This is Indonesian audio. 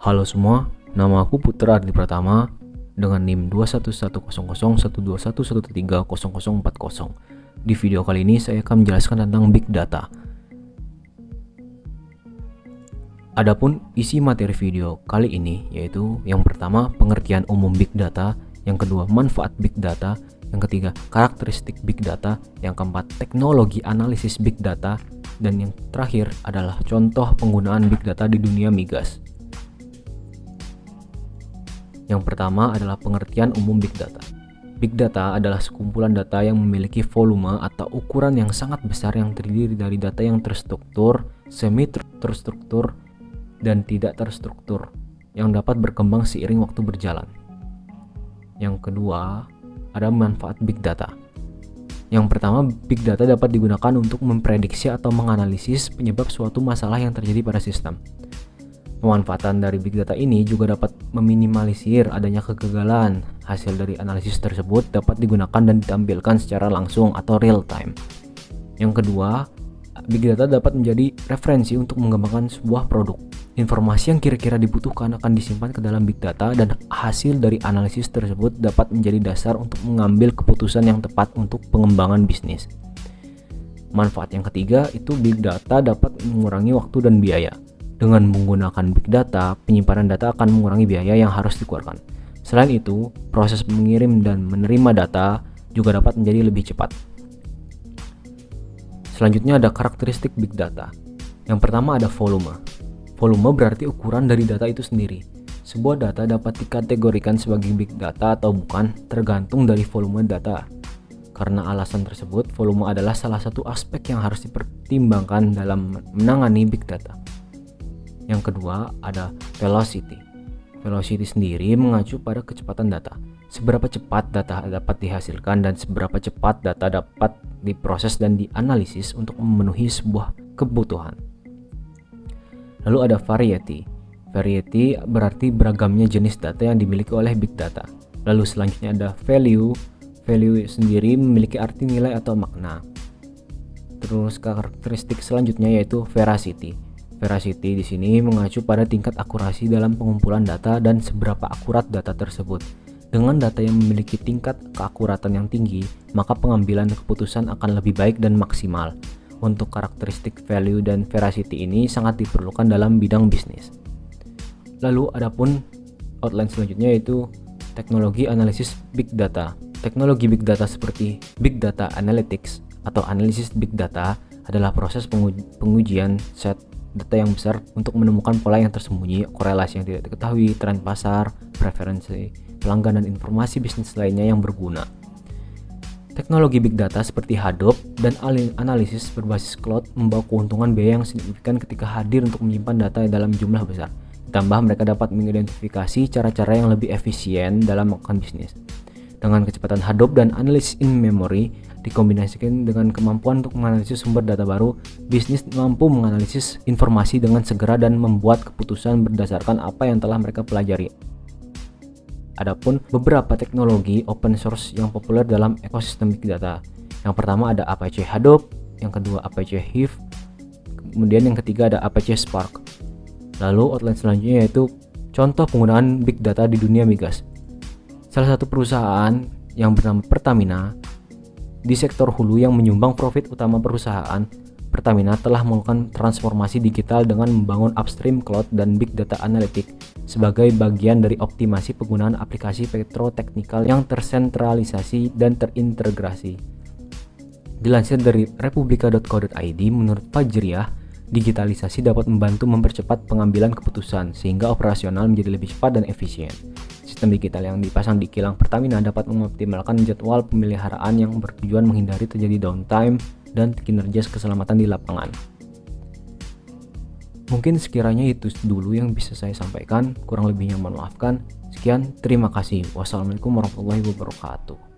Halo semua, nama aku Putra Ardi Pratama dengan NIM 211001211130040. Di video kali ini saya akan menjelaskan tentang Big Data. Adapun isi materi video kali ini yaitu yang pertama pengertian umum Big Data, yang kedua manfaat Big Data, yang ketiga karakteristik Big Data, yang keempat teknologi analisis Big Data, dan yang terakhir adalah contoh penggunaan Big Data di dunia migas. Yang pertama adalah pengertian umum Big Data. Big Data adalah sekumpulan data yang memiliki volume atau ukuran yang sangat besar yang terdiri dari data yang terstruktur, semi-terstruktur, dan tidak terstruktur yang dapat berkembang seiring waktu berjalan. Yang kedua, ada manfaat Big Data. Yang pertama, Big Data dapat digunakan untuk memprediksi atau menganalisis penyebab suatu masalah yang terjadi pada sistem. Pemanfaatan dari Big Data ini juga dapat meminimalisir adanya kegagalan. Hasil dari analisis tersebut dapat digunakan dan ditampilkan secara langsung atau real time. Yang kedua, Big Data dapat menjadi referensi untuk mengembangkan sebuah produk. Informasi yang kira-kira dibutuhkan akan disimpan ke dalam Big Data dan hasil dari analisis tersebut dapat menjadi dasar untuk mengambil keputusan yang tepat untuk pengembangan bisnis. Manfaat yang ketiga itu Big Data dapat mengurangi waktu dan biaya. Dengan menggunakan Big Data, penyimpanan data akan mengurangi biaya yang harus dikeluarkan. Selain itu, proses mengirim dan menerima data juga dapat menjadi lebih cepat. Selanjutnya ada karakteristik Big Data. Yang pertama ada volume. Volume berarti ukuran dari data itu sendiri. Sebuah data dapat dikategorikan sebagai Big Data atau bukan tergantung dari volume data. Karena alasan tersebut, volume adalah salah satu aspek yang harus dipertimbangkan dalam menangani Big Data. Yang kedua ada velocity. Velocity sendiri mengacu pada kecepatan data. Seberapa cepat data dapat dihasilkan dan seberapa cepat data dapat diproses dan dianalisis untuk memenuhi sebuah kebutuhan. Lalu ada variety. Variety berarti beragamnya jenis data yang dimiliki oleh Big Data. Lalu selanjutnya ada value. Value sendiri memiliki arti nilai atau makna. Terus karakteristik selanjutnya yaitu veracity. Veracity di sini mengacu pada tingkat akurasi dalam pengumpulan data dan seberapa akurat data tersebut. Dengan data yang memiliki tingkat keakuratan yang tinggi, maka pengambilan keputusan akan lebih baik dan maksimal. Untuk karakteristik value dan veracity ini sangat diperlukan dalam bidang bisnis. Lalu adapun outline selanjutnya yaitu teknologi analisis Big Data. Teknologi Big Data seperti Big Data Analytics atau analisis Big Data adalah proses pengujian set data yang besar untuk menemukan pola yang tersembunyi, korelasi yang tidak diketahui, tren pasar, preferensi pelanggan, dan informasi bisnis lainnya yang berguna. Teknologi Big Data seperti Hadoop dan analisis berbasis cloud membawa keuntungan biaya yang signifikan ketika hadir untuk menyimpan data dalam jumlah besar. Ditambah mereka dapat mengidentifikasi cara-cara yang lebih efisien dalam melakukan bisnis. Dengan kecepatan Hadoop dan analisis in memory dikombinasikan dengan kemampuan untuk menganalisis sumber data baru, bisnis mampu menganalisis informasi dengan segera dan membuat keputusan berdasarkan apa yang telah mereka pelajari. Adapun beberapa teknologi open source yang populer dalam ekosistem Big Data. Yang pertama ada Apache Hadoop, yang kedua Apache Hive, kemudian yang ketiga ada Apache Spark. Lalu outline selanjutnya yaitu contoh penggunaan Big Data di dunia migas. Salah satu perusahaan yang bernama Pertamina di sektor hulu yang menyumbang profit utama perusahaan, Pertamina telah melakukan transformasi digital dengan membangun upstream cloud dan big data analytics sebagai bagian dari optimasi penggunaan aplikasi petroteknikal yang tersentralisasi dan terintegrasi. Dilansir dari republika.co.id, menurut Fajriyah, digitalisasi dapat membantu mempercepat pengambilan keputusan sehingga operasional menjadi lebih cepat dan efisien. Sistem digital yang dipasang di kilang Pertamina dapat mengoptimalkan jadwal pemeliharaan yang bertujuan menghindari terjadi downtime dan kinerja keselamatan di lapangan. Mungkin sekiranya itu dulu yang bisa saya sampaikan, kurang lebihnya mohon maafkan. Sekian, terima kasih. Wassalamualaikum warahmatullahi wabarakatuh.